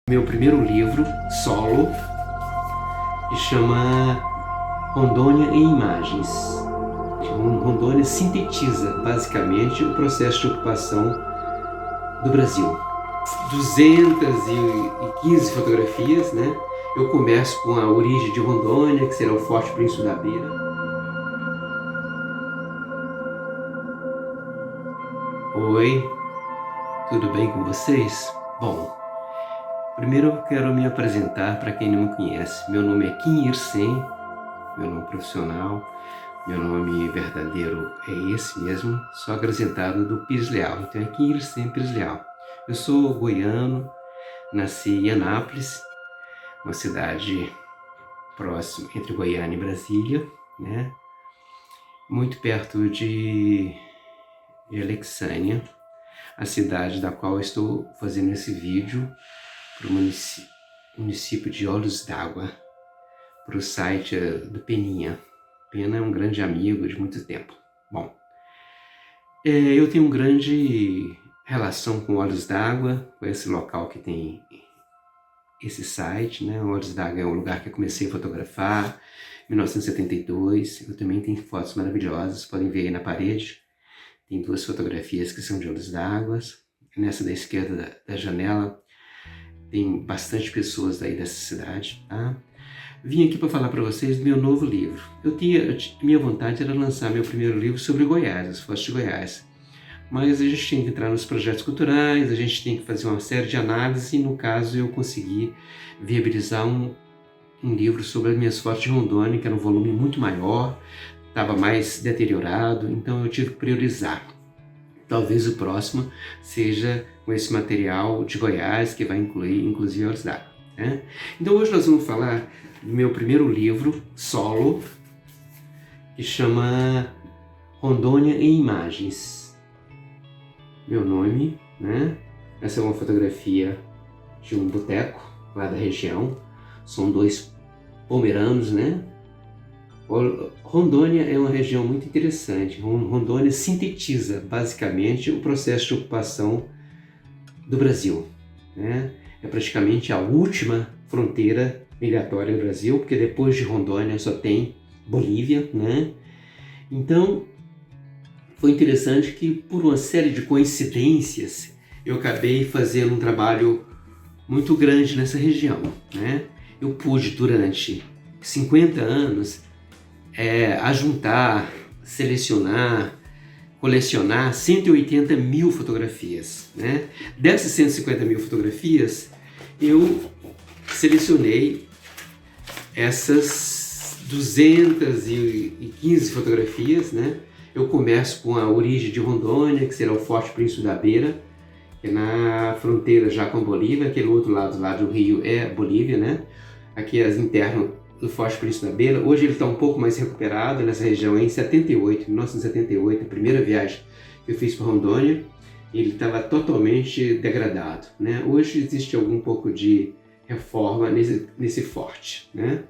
Meu primeiro livro, solo, que chama Rondônia em Imagens. Rondônia sintetiza, basicamente, o processo de ocupação do Brasil. 215 fotografias, né? Eu começo com a origem de Rondônia, que será o Forte Príncipe da Beira. Oi, tudo bem com vocês? Bom, primeiro eu quero me apresentar para quem não me conhece. Meu nome é Kim Irsen, meu nome profissional, meu nome verdadeiro é esse mesmo, só acrescentado do Pires Leal, então é Kim Irsen Pires Leal. Eu sou goiano, nasci em Anápolis, uma cidade próxima entre Goiânia e Brasília, né? Muito perto de Alexânia, a cidade da qual eu estou fazendo esse vídeo para o município de Olhos d'Água, para o site do Peninha. Pena é um grande amigo de muito tempo. Bom, eu tenho uma grande relação com Olhos d'Água, com esse local que tem esse site, né? Olhos d'Água é um lugar que eu comecei a fotografar em 1972. Eu também tenho fotos maravilhosas, podem ver aí na parede. Tem duas fotografias que são de Olhos d'Água. Nessa da esquerda da janela tem bastante pessoas daí dessa cidade, tá? Vim aqui para falar para vocês do meu novo livro. Minha vontade era lançar meu primeiro livro sobre Goiás, as fotos de Goiás. Mas a gente tem que entrar nos projetos culturais, a gente tem que fazer uma série de análises e, no caso, eu consegui viabilizar um livro sobre as minhas fotos de Rondônia, que era um volume muito maior, estava mais deteriorado, então eu tive que priorizar. Talvez o próximo seja com esse material de Goiás, que vai incluir, inclusive, Olhos d'Água, né? Então hoje nós vamos falar do meu primeiro livro, solo, que chama Rondônia em Imagens. Meu nome, né? Essa é uma fotografia de um boteco lá da região. São dois pomeranos, né? Rondônia é uma região muito interessante. Rondônia sintetiza, basicamente, o processo de ocupação do Brasil, né? É praticamente a última fronteira migratória do Brasil, porque depois de Rondônia só tem Bolívia, né? Então, foi interessante que, por uma série de coincidências, eu acabei fazendo um trabalho muito grande nessa região, né? Eu pude, durante 50 anos, ajuntar, selecionar, colecionar 180 mil fotografias, né? Dessas 150 mil fotografias, eu selecionei essas 215 fotografias, né? Eu começo com a origem de Rondônia, que será o Forte Príncipe da Beira, que é na fronteira já com a Bolívia. Aquele outro lado lá do rio é Bolívia, né? Aqui as internas do Forte Príncipe da Beira. Hoje ele está um pouco mais recuperado nessa região. Em 1978, a primeira viagem que eu fiz para Rondônia, ele estava totalmente degradado, né? Hoje existe algum pouco de reforma nesse forte, né?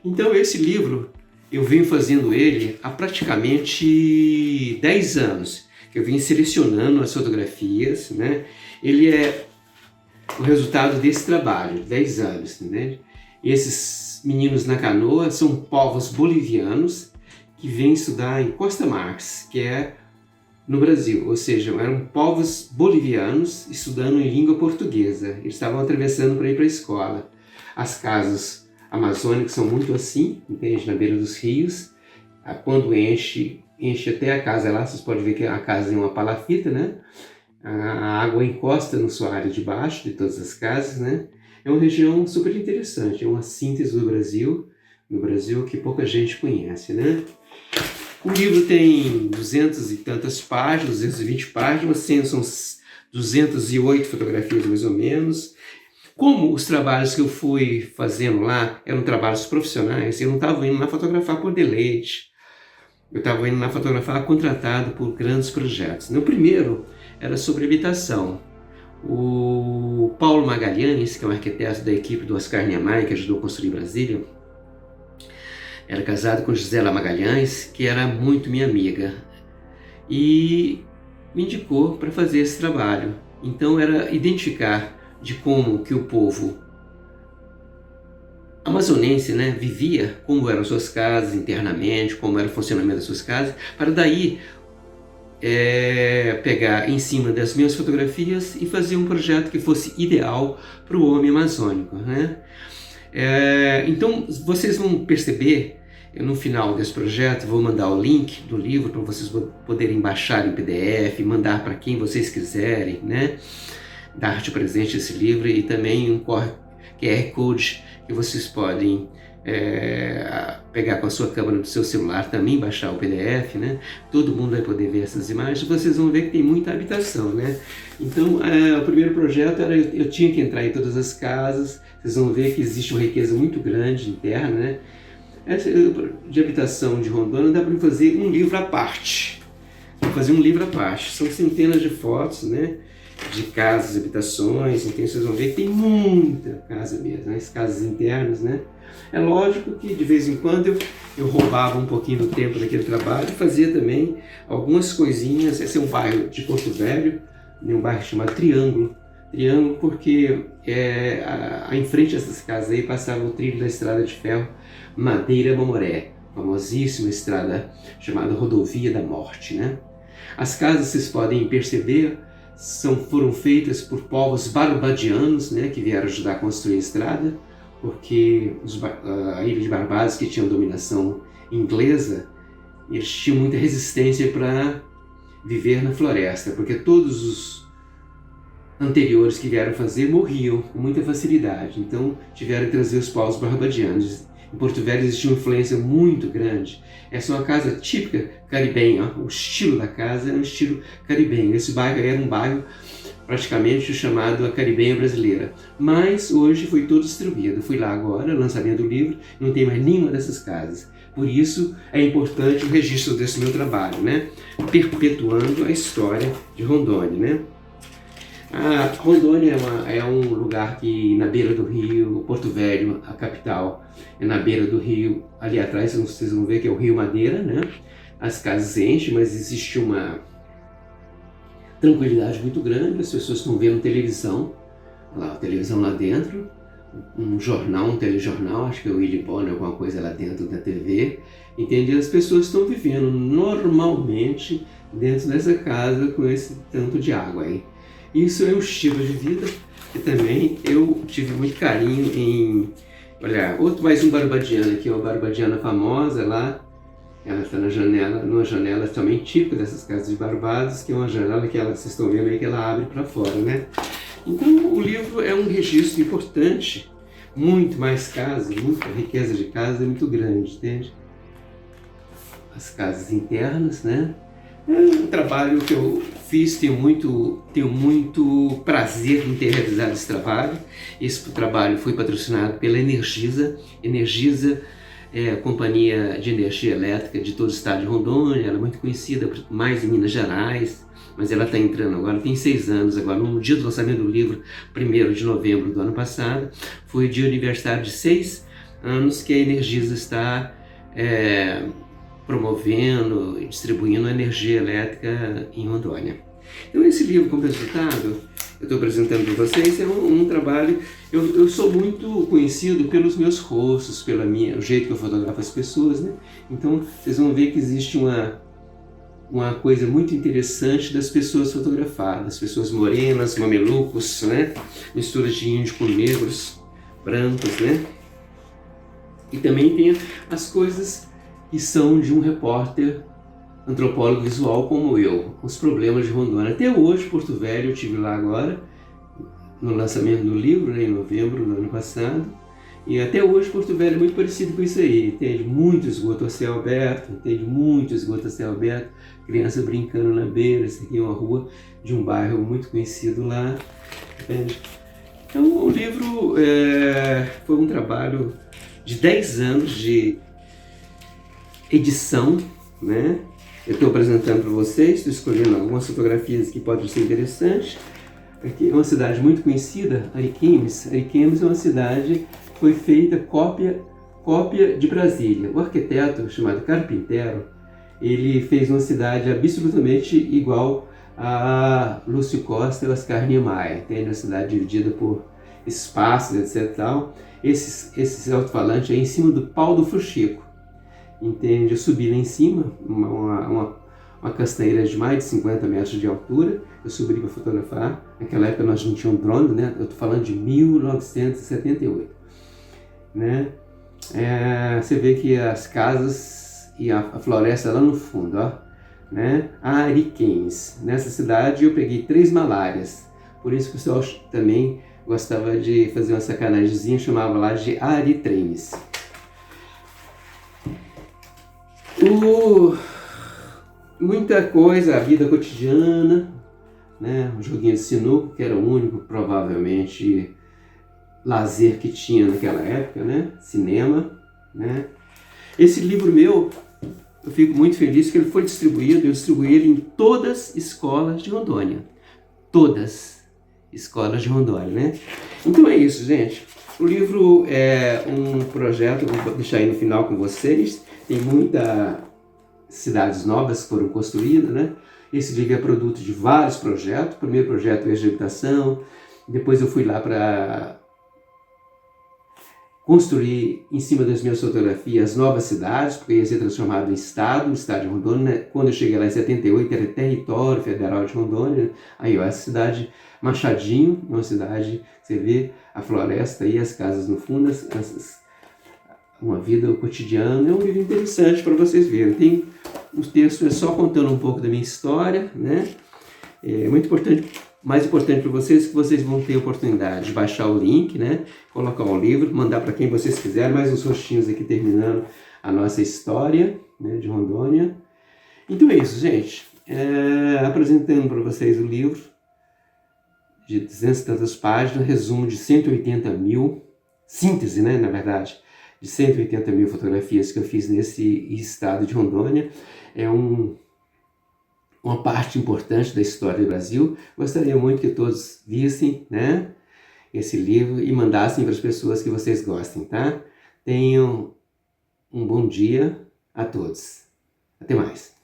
Então esse livro, eu venho fazendo ele há praticamente 10 anos, que eu venho selecionando as fotografias, né? Ele é o resultado desse trabalho, 10 anos, né? Esses meninos na canoa são povos bolivianos que vêm estudar em Costa Marques, que é no Brasil, ou seja, eram povos bolivianos estudando em língua portuguesa. Eles estavam atravessando para ir para a escola. As casas amazônicas são muito assim, entende? Na beira dos rios. Quando enche até a casa lá, vocês podem ver que a casa é uma palafita, né? A água encosta no soalho de baixo de todas as casas, né? É uma região super interessante, é uma síntese do Brasil, no Brasil que pouca gente conhece, né? O livro tem 200 e tantas páginas, 220 páginas, são 208 fotografias mais ou menos. Como os trabalhos que eu fui fazendo lá eram trabalhos profissionais, eu não estava indo lá fotografar por deleite, eu estava indo lá fotografar contratado por grandes projetos. O primeiro era sobre habitação. O Paulo Magalhães, que é um arquiteto da equipe do Oscar Niemeyer, que ajudou a construir Brasília, era casado com Gisela Magalhães, que era muito minha amiga, e me indicou para fazer esse trabalho. Então era identificar de como que o povo amazonense, né, vivia, como eram suas casas internamente, como era o funcionamento das suas casas, para daí pegar em cima das minhas fotografias e fazer um projeto que fosse ideal para o homem amazônico, né? Então vocês vão perceber, no final desse projeto, vou mandar o link do livro para vocês poderem baixar em PDF, mandar para quem vocês quiserem, né? Dar de presente esse livro, e também um QR Code que vocês podem pegar com a sua câmera do seu celular, também baixar o PDF, né? Todo mundo vai poder ver essas imagens. Vocês vão ver que tem muita habitação, né? Então, o primeiro projeto era eu tinha que entrar em todas as casas. Vocês vão ver que existe uma riqueza muito grande interna, né? De habitação de Rondônia dá para fazer um livro à parte. São centenas de fotos, né? De casas, habitações. Então vocês vão ver que tem muita casa mesmo, né? As casas internas, né? É lógico que de vez em quando eu roubava um pouquinho do tempo daquele trabalho e fazia também algumas coisinhas. Esse é um bairro de Porto Velho, um bairro chamado Triângulo. Triângulo porque em frente a essas casas aí passava o trilho da estrada de ferro Madeira-Mamoré, famosíssima estrada chamada Rodovia da Morte, né? As casas, vocês podem perceber, foram feitas por povos barbadianos, né, que vieram ajudar a construir a estrada, porque a ilha de Barbados, que tinha dominação inglesa, eles tinham muita resistência para viver na floresta, porque todos os anteriores que vieram fazer morriam com muita facilidade. Então tiveram que trazer os povos barbadianos. Em Porto Velho existia uma influência muito grande. Essa é uma casa típica caribenha, o estilo da casa é um estilo caribenho. Esse bairro era um bairro praticamente chamado a Caribenha Brasileira. Mas hoje foi todo distribuído. Fui lá agora, lançamento do livro, não tem mais nenhuma dessas casas. Por isso é importante o registro desse meu trabalho, né? Perpetuando a história de Rondônia, né? Rondônia é um lugar que na beira do rio, Porto Velho, a capital, é na beira do rio. Ali atrás vocês vão ver que é o Rio Madeira, né? As casas enchem, mas existe uma tranquilidade muito grande. As pessoas estão vendo televisão, televisão lá dentro, um jornal, um telejornal, acho que é o Willy Bonner, alguma coisa lá dentro da TV, entende? As pessoas estão vivendo normalmente dentro dessa casa com esse tanto de água aí. Isso é um estilo de vida que também eu tive muito carinho em... Olha, mais um barbadiano aqui, uma barbadiana famosa lá. Ela está numa janela também típica dessas casas de Barbados, que é uma janela que vocês estão vendo aí que ela abre para fora, né? Então o livro é um registro importante, muito mais casas, muita riqueza de casas, é muito grande, entende? As casas internas, né? É um trabalho que eu fiz, tenho muito prazer em ter realizado esse trabalho. Esse trabalho foi patrocinado pela Energisa. Energisa é a companhia de energia elétrica de todo o estado de Rondônia. Ela é muito conhecida mais em Minas Gerais, mas ela está entrando agora, tem 6 anos agora. No dia do lançamento do livro, 1º de novembro do ano passado, foi o dia aniversário de 6 anos que a Energisa está promovendo e distribuindo energia elétrica em Rondônia. Então esse livro, como resultado, eu estou apresentando para vocês, é um trabalho... Eu sou muito conhecido pelos meus rostos, o jeito que eu fotografo as pessoas, né? Então vocês vão ver que existe uma coisa muito interessante das pessoas fotografadas, pessoas morenas, mamelucos, né? Mistura de índio com negros, brancos, né? E também tem as coisas que são de um repórter antropólogo visual como eu, os problemas de Rondônia. Até hoje, Porto Velho, eu estive lá agora, no lançamento do livro, né, em novembro do ano passado, e até hoje Porto Velho é muito parecido com isso aí, tem muito esgoto a céu aberto, criança brincando na beira. Essa aqui é uma rua de um bairro muito conhecido lá, entende? Então o livro foi um trabalho de 10 anos de edição, né? Eu estou apresentando para vocês, estou escolhendo algumas fotografias que podem ser interessantes. Aqui é uma cidade muito conhecida, Ariquemes. Ariquemes é uma cidade que foi feita cópia de Brasília. O arquiteto chamado Carpinteiro, ele fez uma cidade absolutamente igual a Lúcio Costa e Oscar Niemeyer. Tem uma cidade dividida por espaços, etc. Tal. Esses alto-falantes aí em cima do pau do fuxico. Entende? Eu subi lá em cima, uma castanheira de mais de 50 metros de altura. Eu subi para fotografar. Naquela época nós não tínhamos drone, né? Eu estou falando de 1978. Né? Você vê que as casas e a floresta lá no fundo, ó, né? Ariquemes. Nessa cidade eu peguei 3 malárias, por isso que o pessoal também gostava de fazer uma sacanagemzinha, chamava lá de aritremes. Muita coisa, a vida cotidiana, né? Um joguinho de sinuca, que era o único, provavelmente, lazer que tinha naquela época, né? Cinema, né? Esse livro meu, eu fico muito feliz que ele foi distribuído, eu distribuí ele em todas as escolas de Rondônia. Todas escolas de Rondônia, né? Então é isso, gente. O livro é um projeto, vou deixar aí no final com vocês. Tem muitas cidades novas que foram construídas, né? Esse livro é produto de vários projetos. O primeiro projeto é de habitação, depois eu fui lá para construir em cima das minhas fotografias novas cidades, porque ia ser transformado em estado, o estado de Rondônia. Quando eu cheguei lá em 78 era território federal de Rondônia. Aí ó, essa cidade Machadinho, uma cidade, você vê a floresta e as casas no fundo, uma vida cotidiana. É um livro interessante para vocês verem. Tem os textos é só contando um pouco da minha história, né? É muito importante. Mais importante para vocês que vocês vão ter a oportunidade de baixar o link, né? Colocar o livro, mandar para quem vocês quiserem, mais uns rostinhos aqui terminando a nossa história, né, de Rondônia. Então é isso, gente. Apresentando para vocês o livro de 200 e tantas páginas, resumo de 180 mil, síntese, né, na verdade, de 180 mil fotografias que eu fiz nesse estado de Rondônia. É uma parte importante da história do Brasil. Gostaria muito que todos vissem, né, esse livro e mandassem para as pessoas que vocês gostem, tá? Tenham um bom dia a todos. Até mais.